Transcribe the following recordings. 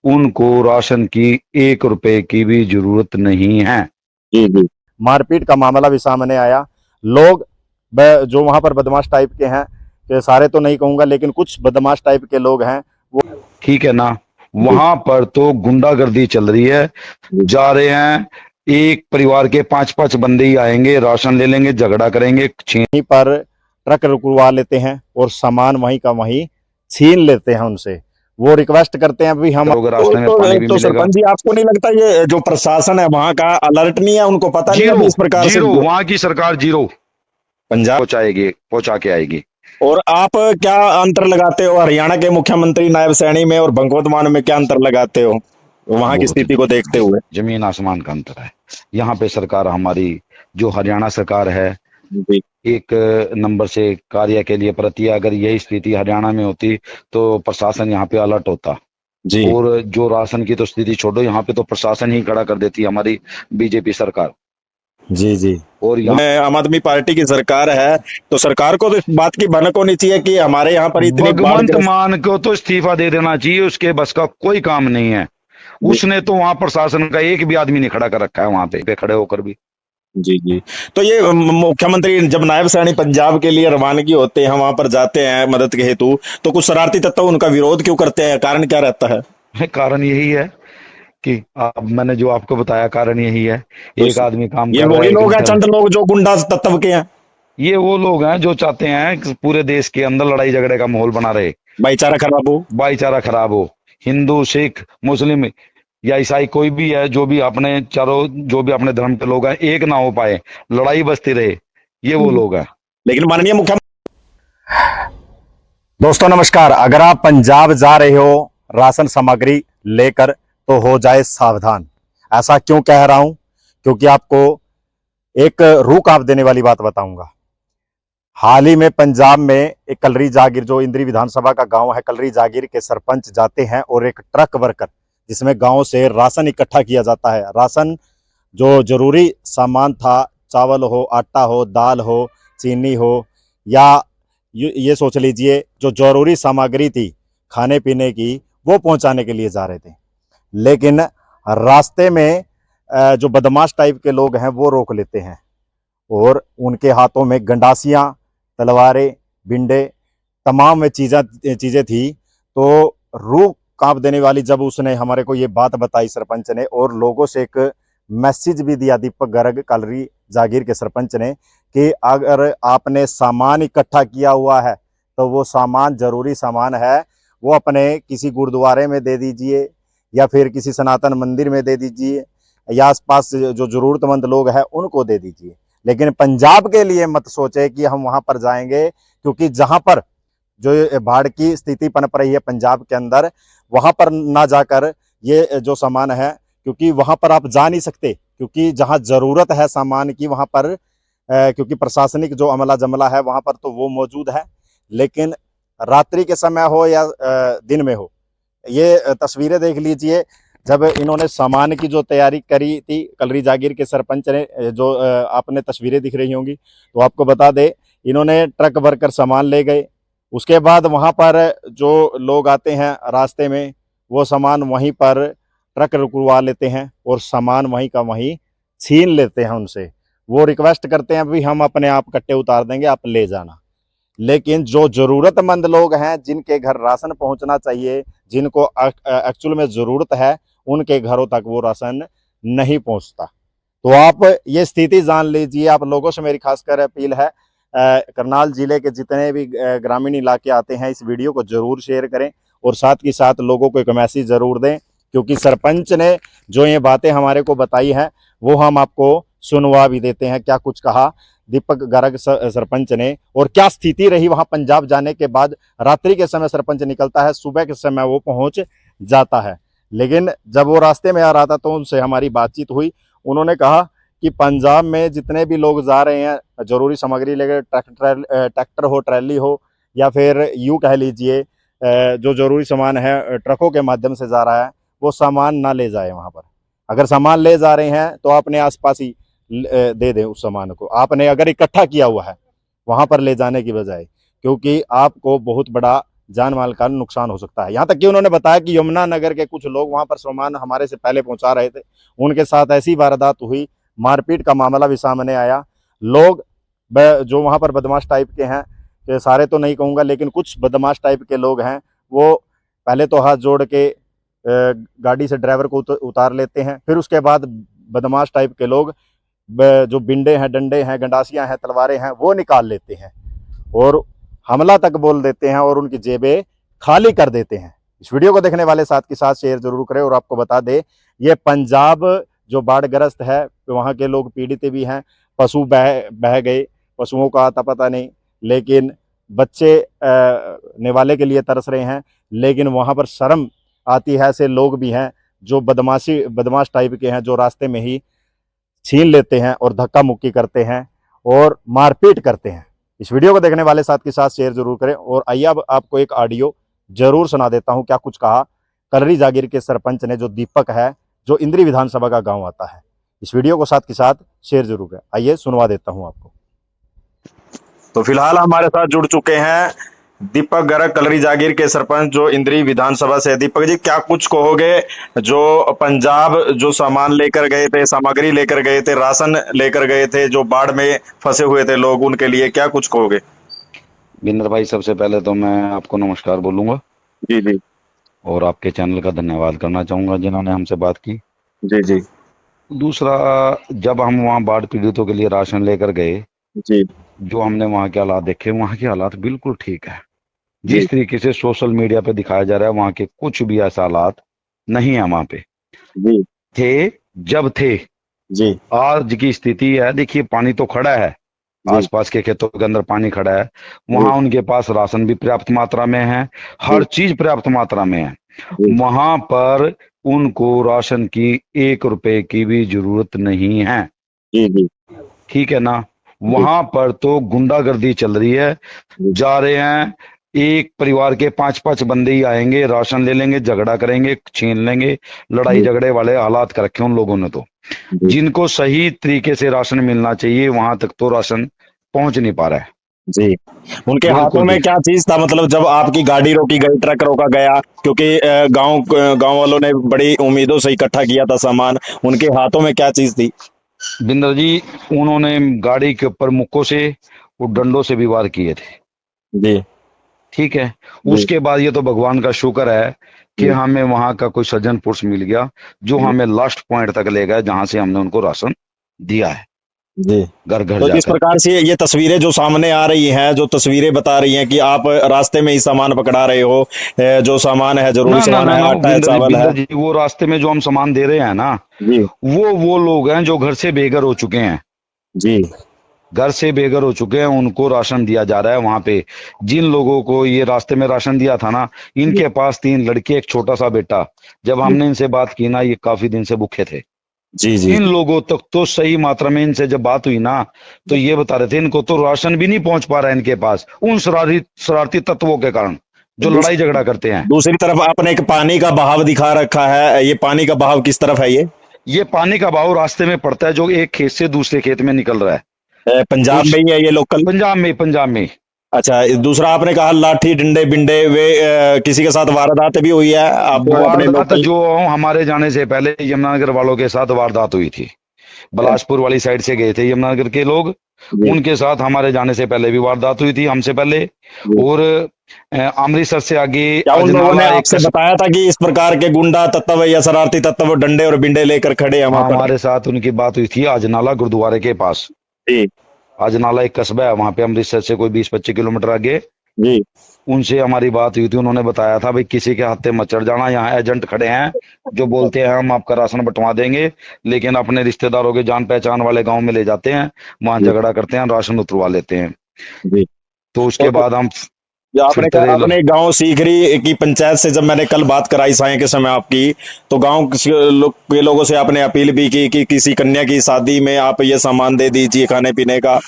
उनको राशन की 1 रुपए की भी जरूरत नहीं है। जी जी। मारपीट का मामला भी सामने आया। लोग जो वहां पर बदमाश टाइप के हैं, कि सारे तो नहीं कहूंगा लेकिन कुछ बदमाश टाइप के लोग हैं वो। ठीक है ना, जी वहां पर तो गुंडागर्दी चल रही है। जी। जा रहे हैं, एक परिवार के 5-5 बंदे ही आएंगे, राशन ले लेंगे, झगड़ा करेंगे, वहीं पर ट्रक रुकवा लेते हैं और सामान वहीं का वहीं छीन लेते हैं उनसे। वो रिक्वेस्ट करते हैं भी हम। करोगे, तो रास्ते में पानी तो भी तो मिलेगा। सरपंच जी, आपको नहीं लगता ये जो प्रशासन है वहां का अलर्ट नहीं है? उनको पता नहीं है जीरो, अभी इस प्रकार से जीरो, वहां की सरकार जीरो पंजाब। पहुंचाएगी, पहुंचा के आएगी। और आप क्या अंतर लगाते हो हरियाणा के मुख्यमंत्री नायब सैनी में और भगवंत मान में? क्या अंतर लगाते हो वहां की बहुत स्थिति को देखते हुए? जमीन आसमान का अंतर है। यहाँ पे सरकार हमारी, जो हरियाणा सरकार है, जी एक नंबर से कार्य के लिए प्रति, अगर यही स्थिति हरियाणा में होती तो प्रशासन यहाँ पे अलर्ट होता। जी और जो राशन की तो स्थिति छोड़ो, यहाँ पे तो प्रशासन ही खड़ा कर देती हमारी बीजेपी सरकार। जी जी। और यहाँ आम आदमी पार्टी की सरकार है, तो सरकार को तो इस बात की भनक होनी चाहिए कि हमारे यहाँ पर इतनी बाढ़ भगवंत ग्रस्त। मान को तो इस्तीफा दे देना चाहिए, उसके बस का कोई काम नहीं है। जी उसने तो वहां प्रशासन का एक भी आदमी नहीं खड़ा कर रखा है वहां पे खड़े होकर भी। जी जी। तो ये मुख्यमंत्री जब नायब सैनी पंजाब के लिए रवानगी होते हैं, वहां पर जाते हैं मदद के हेतु, तो कुछ शरारती तत्व उनका विरोध क्यों करते हैं? कारण क्या रहता है? कारण यही है कि मैंने जो आपको बताया, कारण यही है। तो एक आदमी काम ये कर रहा वही है, एक लोग हैं, लीटर। चंद लोग जो गुंडा तत्व के हैं। ये वो लोग हैं जो चाहते हैं कि पूरे देश के अंदर लड़ाई झगड़े का माहौल बना रहे, भाईचारा खराब हो। भाईचारा खराब हो। हिंदू, सिख, मुस्लिम या ईसाई, कोई भी है, जो भी अपने चारों, जो भी अपने धर्म के लोग हैं, एक ना हो पाए, लड़ाई बसती रहे, ये वो लोग हैं। लेकिन माननीय मुख्यमंत्री। दोस्तों नमस्कार, अगर आप पंजाब जा रहे हो राशन सामग्री लेकर तो हो जाए सावधान। ऐसा क्यों कह रहा हूं? क्योंकि आपको एक रूह कांप देने वाली बात बताऊंगा। हाल ही में पंजाब में एक कलरी जागीर, जो इंद्री विधानसभा का गांव है, कलरी जागीर के सरपंच जाते हैं और एक ट्रक वर्कर, जिसमें गांव से राशन इकट्ठा किया जाता है, राशन जो जरूरी सामान था, चावल हो, आटा हो, दाल हो, चीनी हो, या ये सोच लीजिए जो जरूरी सामग्री थी खाने पीने की, वो पहुंचाने के लिए जा रहे थे। लेकिन रास्ते में जो बदमाश टाइप के लोग हैं वो रोक लेते हैं और उनके हाथों में गंडासियां, तलवारें, बिंडे, तमाम चीजें थी। तो रूह कांप देने वाली जब उसने हमारे को ये बात बताई सरपंच ने, और लोगों से एक मैसेज भी दिया दीपक गर्ग, कलरी जागीर के सरपंच ने, कि अगर आपने सामान इकट्ठा किया हुआ है तो वो सामान जरूरी सामान है, वो अपने किसी गुरुद्वारे में दे दीजिए या फिर किसी सनातन मंदिर में दे दीजिए, या आसपास जो जरूरतमंद लोग हैं उनको दे दीजिए। लेकिन पंजाब के लिए मत सोचे कि हम वहां पर जाएंगे, क्योंकि जहां पर जो बाढ़ की स्थिति पनप रही है पंजाब के अंदर, वहां पर ना जाकर ये जो सामान है, क्योंकि वहां पर आप जा नहीं सकते, क्योंकि जहां जरूरत है सामान की वहां पर क्योंकि प्रशासनिक जो अमला जमला है वहां पर तो वो मौजूद है। लेकिन रात्रि के समय हो या दिन में हो, ये तस्वीरें देख लीजिए। जब इन्होंने सामान की जो तैयारी करी थी, कलरी जागीर के सरपंच ने, जो आपने तस्वीरें दिख रही होंगी, तो आपको बता दे, इन्होंने ट्रक भरकर सामान ले गए। उसके बाद वहां पर जो लोग आते हैं रास्ते में, वो सामान वहीं पर ट्रक रुकवा लेते हैं और सामान वहीं का वहीं छीन लेते हैं उनसे। वो रिक्वेस्ट करते हैं भी हम अपने आप कट्टे उतार देंगे, आप ले जाना। लेकिन जो जरूरतमंद लोग हैं, जिनके घर राशन पहुंचना चाहिए, जिनको एक्चुअल में जरूरत है, उनके घरों तक वो राशन नहीं पहुंचता। तो आप ये स्थिति जान लीजिए। आप लोगों से मेरी खासकर अपील है, करनाल जिले के जितने भी ग्रामीण इलाके आते हैं, इस वीडियो को जरूर शेयर करें और साथ ही साथ लोगों को एक मैसेज जरूर दें, क्योंकि सरपंच ने जो ये बातें हमारे को बताई हैं वो हम आपको सुनवा भी देते हैं। क्या कुछ कहा दीपक गर्ग सरपंच ने, और क्या स्थिति रही वहां पंजाब जाने के बाद। रात्रि के समय सरपंच निकलता है, सुबह के समय वो पहुंच जाता है। लेकिन जब वो रास्ते में आ रहा था तो उनसे हमारी बातचीत हुई। उन्होंने कहा कि पंजाब में जितने भी लोग जा रहे हैं जरूरी सामग्री लेकर, ट्रैक्टर हो, ट्रैली हो, या फिर यूं कह लीजिए जो जरूरी सामान है ट्रकों के माध्यम से जा रहा है, वो सामान ना ले जाए वहां पर। अगर सामान ले जा रहे हैं तो अपने आसपास ही दे दें उस सामान को, आपने अगर इकट्ठा किया हुआ है वहां पर ले जाने की बजाय, क्योंकि आपको बहुत बड़ा जान माल का नुकसान हो सकता है। यहाँ तक कि उन्होंने बताया कि यमुनानगर के कुछ लोग वहां पर सामान हमारे से पहले पहुंचा रहे थे, उनके साथ ऐसी वारदात हुई, मारपीट का मामला भी सामने आया। लोग जो वहां पर बदमाश टाइप के हैं, कि सारे तो नहीं कहूंगा लेकिन कुछ बदमाश टाइप के लोग हैं, वो पहले तो हाथ जोड़ के गाड़ी से ड्राइवर को उतार लेते हैं, फिर उसके बाद बदमाश टाइप के लोग जो बिंडे हैं, डंडे हैं, गंडासियां हैं, तलवारें हैं, वो निकाल लेते हैं और हमला तक बोल देते हैं और उनकी जेबें खाली कर देते हैं। इस वीडियो को देखने वाले साथ के साथ शेयर जरूर करें। और आपको बता दें, ये पंजाब जो बाढ़ग्रस्त है, वहाँ के लोग पीड़ित भी हैं, पशु बह गए, पशुओं का आता पता नहीं, लेकिन बच्चे निवाले के लिए तरस रहे हैं। लेकिन वहाँ पर शर्म आती है, ऐसे लोग भी हैं जो बदमाश टाइप के हैं, जो रास्ते में ही छीन लेते हैं और धक्का मुक्की करते हैं और मारपीट करते हैं। इस वीडियो को देखने वाले साथ के साथ शेयर जरूर करें। और आइए अब आपको एक ऑडियो जरूर सुना देता हूं, क्या कुछ कहा कलरी जागीर के सरपंच ने, जो दीपक है, जो इंद्री विधानसभा का गांव आता है। इस वीडियो को साथ के साथ शेयर जरूर करें। आइए सुनवा देता हूं आपको। तो फिलहाल हमारे साथ जुड़ चुके हैं दीपक गर्ग, कलरी जागीर के सरपंच, जो इंद्री विधानसभा से। दीपक जी, क्या कुछ कहोगे, जो पंजाब जो सामान लेकर गए थे, सामग्री लेकर गए थे, राशन लेकर गए थे, जो बाढ़ में फंसे हुए थे लोग, उनके लिए क्या कुछ कहोगे? बिंदर भाई, सबसे पहले तो मैं आपको नमस्कार बोलूंगा जी जी और आपके चैनल का धन्यवाद करना चाहूंगा जिन्होंने हमसे बात की। जी जी दूसरा, जब हम वहाँ बाढ़ पीड़ितों के लिए राशन लेकर गए, जी जो हमने वहाँ के हालात देखे, वहाँ के हालात बिल्कुल ठीक है। जी जिस तरीके से सोशल मीडिया पे दिखाया जा रहा है, वहाँ के कुछ भी ऐसा हालात नहीं है वहाँ पे जी थे जब थे। जी आज की स्थिति है, देखिए पानी तो खड़ा है, जी आसपास के खेतों के अंदर पानी खड़ा है, वहां उनके पास राशन भी पर्याप्त मात्रा में है, हर चीज पर्याप्त मात्रा में है। जी वहां पर उनको राशन की 1 रुपए की भी जरूरत नहीं है, जी जी ठीक है ना। वहां पर तो गुंडागर्दी चल रही है, जा रहे हैं, एक परिवार के 5-5 बंदे ही आएंगे, राशन ले लेंगे, झगड़ा करेंगे, छीन लेंगे, लड़ाई झगड़े वाले हालात कर रखे उन लोगों ने। तो जिनको सही तरीके से राशन मिलना चाहिए, वहां तक तो राशन पहुंच नहीं पा रहा है। जी। उनके बिल्कुल हाथों में भी। क्या चीज था, मतलब जब आपकी गाड़ी रोकी गई, ट्रक रोका गया, क्योंकि गांव वालों ने बड़ी उम्मीदों से इकट्ठा किया था सामान, उनके हाथों में क्या चीज थी? बिंदर जी, उन्होंने गाड़ी के ऊपर मुक्कों से और डंडों से भी वार किए थे, जी ठीक है। जी उसके बाद ये तो भगवान का शुक्र है कि जी हमें वहां का कोई सज्जन पुरुष मिल गया, जो जी हमें लास्ट पॉइंट तक ले गया, जहां से हमने उनको राशन दिया है, जी। घर घर तो जिस जाकर। प्रकार से ये तस्वीरें जो सामने आ रही हैं, जो तस्वीरें बता रही हैं कि आप रास्ते में ही सामान पकड़ा रहे हो, जो सामान है, जरूरी ना ना सामान ना है, ना, आटा है, चावल है। बिंदर जी, वो रास्ते में जो हम सामान दे रहे हैं ना, जी वो लोग हैं जो घर से बेघर हो चुके हैं, जी घर से बेघर हो चुके हैं, उनको राशन दिया जा रहा है। वहां पे जिन लोगों को ये रास्ते में राशन दिया था ना, इनके पास 3 लड़के, एक छोटा सा बेटा। जब हमने इनसे बात की ना, ये काफी दिन से भूखे थे। जी जी इन लोगों तक तो सही मात्रा में इनसे जब बात हुई ना, तो ये बता रहे थे इनको तो राशन भी नहीं पहुंच पा रहा है इनके पास, उन शरारती तत्वों के कारण, जो दूस- लड़ाई झगड़ा करते हैं। दूसरी तरफ आपने एक पानी का बहाव दिखा रखा है, ये पानी का बहाव किस तरफ है? ये पानी का बहाव रास्ते में पड़ता है, जो एक खेत से दूसरे खेत में निकल रहा है। पंजाब उस में ही है ये लोकल? पंजाब में। अच्छा, दूसरा आपने कहा लाठी डंडे बिंडे, वे किसी के साथ वारदात भी हुई है आपको अपने वारदात लोकल? जो हमारे जाने से पहले यमुनानगर वालों के साथ वारदात हुई थी, बिलासपुर वाली साइड से गए थे यमुनानगर के लोग, जी उनके साथ हमारे जाने से पहले भी वारदात हुई थी, हमसे पहले। जी। और अमृतसर से आगे क्या उन लोगों ने अजनाला आपसे बताया था कि इस प्रकार के गुंडा तत्व या शरारती तत्व डंडे और बिंडे लेकर खड़े हैं वहां हाँ, पर? हमारे साथ उनकी बात हुई थी अजनाला गुरुद्वारे के पास। जी अजनाला एक कस्बा है वहां पे, अमृतसर से कोई 20-25 किलोमीटर आगे। जी उनसे हमारी बात हुई थी, उन्होंने बताया था भाई किसी के हाथे मत चढ़ जाना, यहाँ एजेंट खड़े हैं जो बोलते हैं हम आपका राशन बंटवा देंगे, लेकिन अपने रिश्तेदारों के जान पहचान वाले गांव में ले जाते हैं, वहां जी झगड़ा करते हैं, राशन उतरवा लेते हैं। जी। तो उसके तो बाद हम जो आपने फिरते कहा रहे। अपने गांव सीखरी की पंचायत से जब मैंने कल बात कराई साय के समय आपकी, तो गांव के लोगों से आपने अपील भी की कि किसी कन्या की शादी में आप ये सामान दे दीजिए खाने पीने का,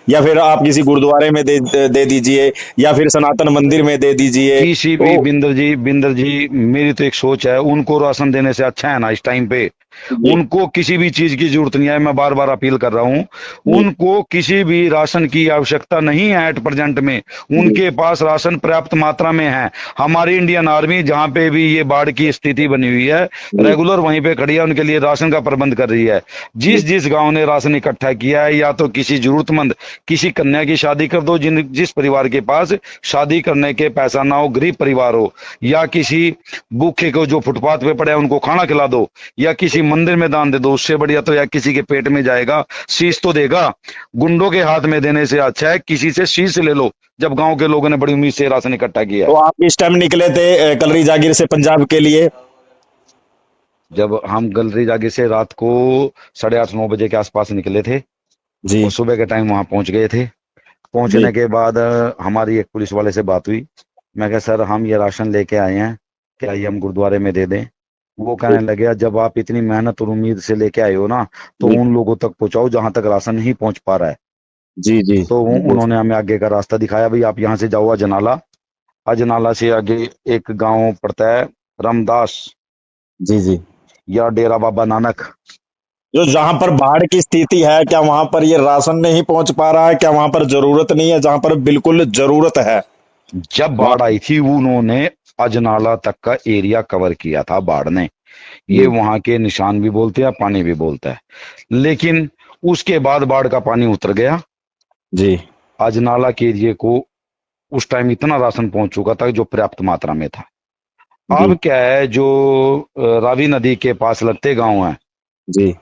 या फिर आप किसी गुरुद्वारे में दे दीजिए, या फिर सनातन मंदिर में दे दीजिए। किसी भी तो बिंदर जी, मेरी तो एक सोच है, उनको राशन देने से अच्छा है ना इस टाइम पे जी उनको किसी भी चीज की जरूरत नहीं है। मैं बार बार अपील कर रहा हूं, जी उनको किसी भी राशन की आवश्यकता नहीं है एट प्रेजेंट में। जी उनके पास राशन पर्याप्त मात्रा में है। हमारी इंडियन आर्मी जहां पे भी ये बाढ़ की स्थिति बनी हुई है, जी रेगुलर वहीं पे खड़ी है, उनके लिए राशन का प्रबंध कर रही है। जी जिस जिस गांव ने राशन इकट्ठा किया है, या तो किसी जरूरतमंद, किसी कन्या की शादी कर दो, जिस परिवार के पास शादी करने के पैसा ना हो, गरीब परिवार हो, या किसी भूखे को जो फुटपाथ पे पड़े हैं उनको खाना खिला दो, या किसी मंदिर में दान दे दो। उससे बढ़िया तो या किसी के पेट में जाएगा, शीश तो देगा। गुंडों के हाथ में देने से अच्छा है किसी से शीश ले लो, जब गांव के लोगों ने बड़ी उम्मीद से राशन इकट्ठा किया तो है। आप इस टाइम निकले थे कलरी जागीर से पंजाब के लिए? जब हम गलरी जागे से रात को 8:30-9 बजे के आसपास निकले थे, जी और सुबह के टाइम वहां पहुंच गए थे। जी पहुंचने के बाद हमारी एक पुलिस वाले से बात हुई। मैं कहा, सर हम ये राशन लेके आए हैं, क्या ये हम गुरुद्वारे में दे दें? वो कहने लगे, जब आप इतनी मेहनत और उम्मीद से लेके आए हो ना, तो जी उन लोगों तक पहुंचाओ जहां तक राशन नहीं पहुंच पा रहा है। जी जी तो उन्होंने हमें आगे का रास्ता दिखाया, भाई आप यहाँ से जाओ अजनाला। अजनाला से आगे एक गांव पड़ता है रामदास, जी जी या डेरा बाबा नानक। जो जहां पर बाढ़ की स्थिति है, क्या वहां पर ये राशन नहीं पहुंच पा रहा है? क्या वहां पर जरूरत नहीं है जहां पर बिल्कुल जरूरत है? जब वहां बाढ़ आई थी, उन्होंने अजनाला तक का एरिया कवर किया था बाढ़ ने। ये जी वहां के निशान भी बोलते हैं, पानी भी बोलता है। लेकिन उसके बाद बाढ़ का पानी उतर गया। जी अजनाला के एरिए को उस टाइम इतना राशन पहुंच चुका था जो पर्याप्त मात्रा में था। जी अब क्या है, जो रावी नदी के पास लगते गांव हैं, जी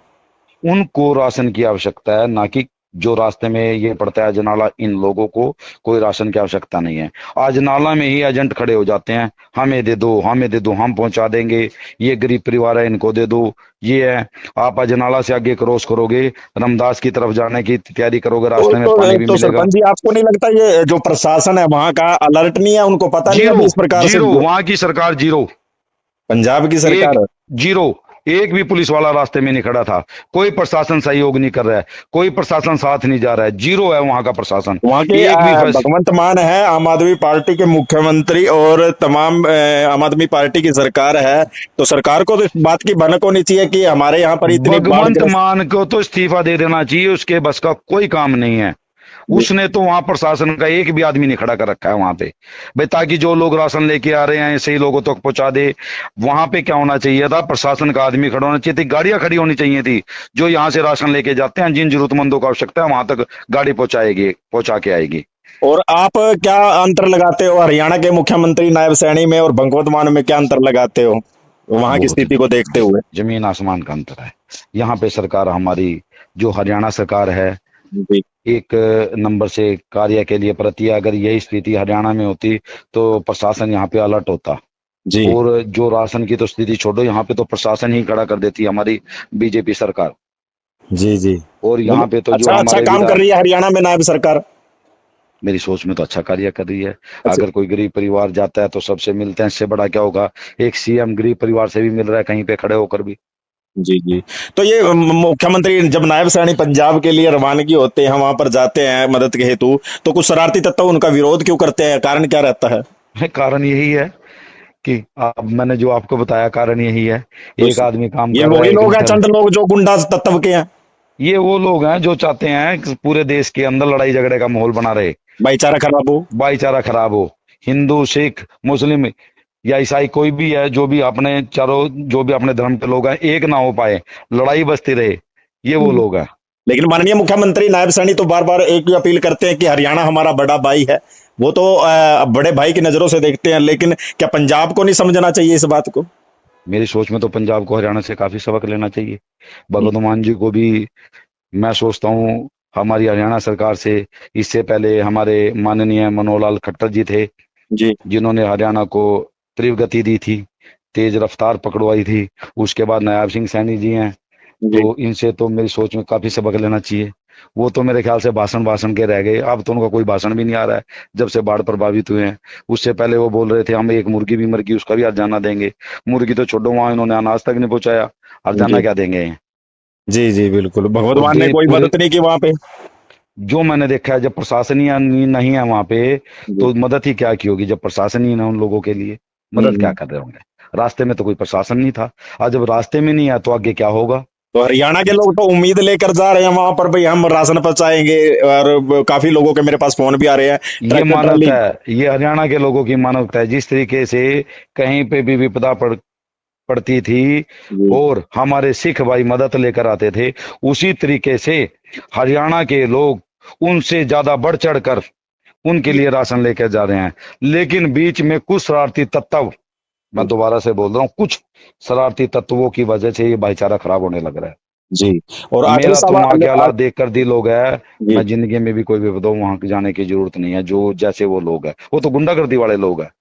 उनको राशन की आवश्यकता है, ना कि जो रास्ते में ये पड़ता है अजनाला, इन लोगों को कोई राशन की आवश्यकता नहीं है। अजनाला में ही एजेंट खड़े हो जाते हैं, हमें दे दो, हमें दे दो, हम पहुंचा देंगे, ये गरीब परिवार है इनको दे दो। ये है, आप अजनाला से आगे क्रॉस करोगे, रामदास की तरफ जाने की तैयारी करोगे, रास्ते में पानी भी तो मिलेगा। सरपंच जी, आपको नहीं लगता ये जो प्रशासन है वहां का अलर्ट नहीं है? उनको पता नहीं है जीरो, अभी इस प्रकार से जीरो, जो वहां की सरकार जीरो। पंजाब की एक, सरकार है? जीरो। एक भी पुलिस वाला रास्ते में नहीं खड़ा था, कोई प्रशासन सहयोग नहीं कर रहा है, कोई प्रशासन साथ नहीं जा रहा है, जीरो है वहां का प्रशासन। वहां के एक भी फैस भगवंत मान है आम आदमी पार्टी के मुख्यमंत्री, और तमाम आम आदमी पार्टी की सरकार है। तो सरकार को तो इस बात की भनक होनी चाहिए कि हमारे यहाँ पर इतनी बाढ़ भगवंत ग्रस्त। मान को तो इस्तीफा दे देना चाहिए, उसके बस का कोई काम नहीं है। उसने तो वहां प्रशासन का एक भी आदमी नहीं खड़ा कर रखा है वहां पे, भाई ताकि जो लोग राशन लेके आ रहे हैं सही लोगों तक पहुंचा दे। वहां पे क्या होना चाहिए था, प्रशासन का आदमी खड़ा होना चाहिए थी, गाड़ियां खड़ी होनी चाहिए थी, जो यहाँ से राशन लेके जाते हैं, जिन जरूरतमंदों को आवश्यकता है वहां तक गाड़ी पहुंचाएगी, पहुंचा के आएगी। और आप क्या अंतर लगाते हो हरियाणा के मुख्यमंत्री नायब सैनी में और भगवंत मान में? क्या अंतर लगाते हो वहां की बहुत स्थिति को देखते हुए? जमीन आसमान का अंतर है। यहाँ पे सरकार हमारी, जो हरियाणा सरकार है, जी एक नंबर से कार्य के लिए प्रति है। अगर यही स्थिति हरियाणा में होती तो प्रशासन यहाँ पे अलर्ट होता। जी और जो राशन की तो स्थिति छोड़ो, यहाँ पे तो प्रशासन ही खड़ा कर देती है हमारी बीजेपी सरकार। जी जी और लेकिन यहाँ पे तो जो अच्छा अच्छा हमारे काम कर विधायक, रही है हरियाणा में नायब सरकार। मेरी सोच में तो अच्छा कार्य कर रही है। अच्छा अगर कोई गरीब परिवार जाता है तो सबसे मिलते हैं, इससे बड़ा क्या होगा। एक सीएम गरीब परिवार से भी मिल रहा है कहीं पे खड़े होकर भी। जी जी। तो ये मुख्यमंत्री जब नायब सैनी पंजाब के लिए रवानगी होते हैं, वहां पर जाते हैं मदद के हेतु, तो कुछ शरारती तत्व उनका विरोध क्यों करते हैं? कारण क्या रहता है? कारण यही है कि मैंने जो आपको बताया, कारण यही है। तो एक आदमी काम ये कर रहा वही है, एक लोग हैं, इंसान। चंद लोग जो गुंडा तत्व के हैं? ये वो लोग हैं जो चाहते हैं कि पूरे देश के अंदर लड़ाई झगड़े का माहौल बना रहे, भाईचारा खराब हो? भाईचारा खराब हो। हिंदू, सिख, मुस्लिम या ईसाई, कोई भी है, जो भी अपने चारों, जो भी अपने धर्म के लोग हैं, एक ना हो पाए, लड़ाई बचती रहे, ये वो लोग हैं। लेकिन माननीय मुख्यमंत्री नायब सैनी तो बार बार एक ही अपील करते हैं कि हरियाणा हमारा बड़ा भाई है। वो तो बड़े भाई की नजरों से देखते हैं, लेकिन क्या पंजाब को नहीं समझना चाहिए इस बात को? मेरी सोच में तो पंजाब को हरियाणा से काफी सबक लेना चाहिए। भगवंत मान जी को भी मैं सोचता हूँ हमारी हरियाणा सरकार से, इससे पहले हमारे माननीय मनोहर लाल खट्टर जी थे, जी जिन्होंने हरियाणा को तीव्र गति दी थी, तेज रफ्तार पकड़वाई थी। उसके बाद नायब सिंह सैनी जी हैं, जी तो इनसे तो मेरी सोच में काफी सबक लेना चाहिए। वो तो मेरे ख्याल से भाषण भाषण के रह गए, अब तो उनका कोई भाषण भी नहीं आ रहा है जब से बाढ़ प्रभावित हुए हैं। उससे पहले वो बोल रहे थे हम एक मुर्गी भी मर गई उसका भी हर्जाना देंगे। मुर्गी तो छोड़ो, वहां इन्होंने अनाज तक नहीं पहुंचाया, हर्जाना जी क्या देंगे। जी जी बिल्कुल, भगवत और मान ने कोई पूरे, मदद नहीं की वहां पे? जो मैंने देखा है, जब प्रशासन ही नहीं है वहां पे, जी तो मदद ही क्या की होगी। जब प्रशासन ही ना उन लोगों के लिए, मदद क्या हम्म। कर रहे होंगे। रास्ते में तो कोई प्रशासन नहीं था। आज जब रास्ते में नहीं है तो आगे क्या होगा? तो हरियाणा के लोग तो उम्मीद लेकर जा रहे हैं वहां पर, भाई हम राशन पहुंचाएंगे, और काफी लोगों के मेरे पास फोन भी आ रहे हैं, ये ट्रैक्टर मानवता ट्राली। है, ये हरियाणा के लोगों की मानवता है। जिस तरीके से कहीं पे भी विपदा पड़ती थी जी और हमारे सिख भाई मदद लेकर आते थे, उसी तरीके से हरियाणा के लोग उनसे ज्यादा बढ़ चढ़ कर उनके जी लिए राशन लेकर जा रहे हैं। लेकिन बीच में कुछ शरारती तत्व, मैं दोबारा से बोल रहा हूँ, कुछ शरारती तत्वों की वजह से ये भाईचारा खराब होने लग रहा है। जी। और आखिरी मेरा तो वहां सवाल के हालात देखकर दिल हो गया है। जी मैं जिंदगी में भी कोई भी बताऊं, वहां जाने की जरूरत नहीं है। जो जैसे वो लोग हैं, वो तो गुंडागर्दी वाले लोग हैं।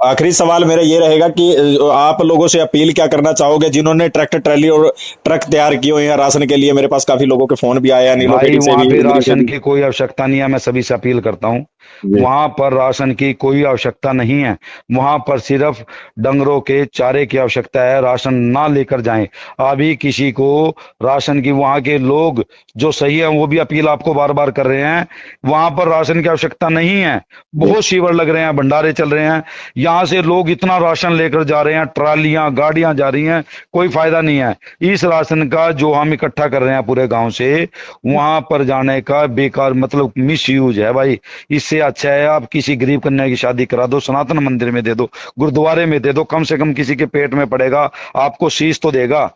आखिरी सवाल मेरा ये रहेगा कि आप लोगों से अपील क्या करना चाहोगे जिन्होंने ट्रैक्टर ट्रैली और ट्रक तैयार किए हुए हैं राशन के लिए? मेरे पास काफी लोगों के फोन भी आए हैं, भाई नीलोखेड़ी से वहां भी, पे इंद्री से राशन भी। की कोई आवश्यकता नहीं है। मैं सभी से अपील करता हूँ, जी वहां पर राशन की कोई आवश्यकता नहीं है। वहां पर सिर्फ डंगरों के चारे की आवश्यकता है। राशन ना लेकर जाएं। अभी किसी को राशन की, वहां के लोग जो सही है वो भी अपील आपको बार बार कर रहे हैं, वहां पर राशन की आवश्यकता नहीं है। जी बहुत शिविर लग रहे हैं, भंडारे चल रहे हैं, यहाँ से लोग इतना राशन लेकर जा रहे हैं, ट्रालियां गाड़ियां जा रही हैं, कोई फायदा नहीं है। इस राशन का जो हम इकट्ठा कर रहे हैं पूरे गांव से, वहां पर जाने का बेकार, मतलब मिस यूज है भाई। इससे अच्छा है आप किसी गरीब कन्या की शादी करा दो, सनातन मंदिर में दे दो, गुरुद्वारे में दे दो, कम से कम किसी के पेट में पड़ेगा, आपको शीश तो देगा।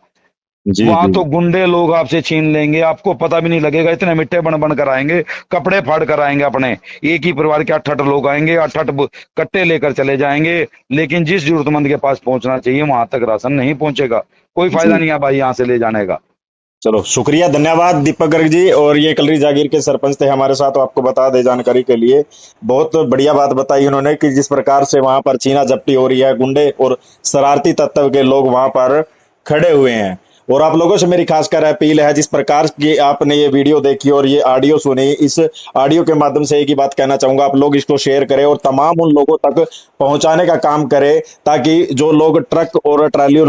जी वहां जी तो गुंडे लोग आपसे छीन लेंगे, आपको पता भी नहीं लगेगा। इतने मिट्टे बन बन कर आएंगे, कपड़े फाड़ कर आएंगे अपने। एक ही परिवार के 8-8 लोग आएंगे, 8-8 कट्टे लेकर चले जाएंगे। लेकिन जिस जरूरतमंद के पास पहुंचना चाहिए वहां तक राशन नहीं पहुंचेगा। कोई फायदा जी। नहीं है भाई यहाँ से ले जाने का। चलो शुक्रिया, धन्यवाद दीपक गर्ग जी। और ये कलरी जागीर के सरपंच थे हमारे साथ, तो आपको बता दे जानकारी के लिए, बहुत बढ़िया बात बताई उन्होंने कि जिस प्रकार से वहां पर छीना झपटी हो रही है, गुंडे और शरारती तत्व के लोग वहां पर खड़े हुए हैं। और आप लोगों से मेरी खासकर अपील है, जिस प्रकार की आपने ये वीडियो देखी और ये ऑडियो सुनी, इस ऑडियो के माध्यम से एक ही बात कहना चाहूंगा, आप लोग इसको शेयर करें और तमाम उन लोगों तक पहुंचाने का काम करें, ताकि जो लोग ट्रक और ट्राली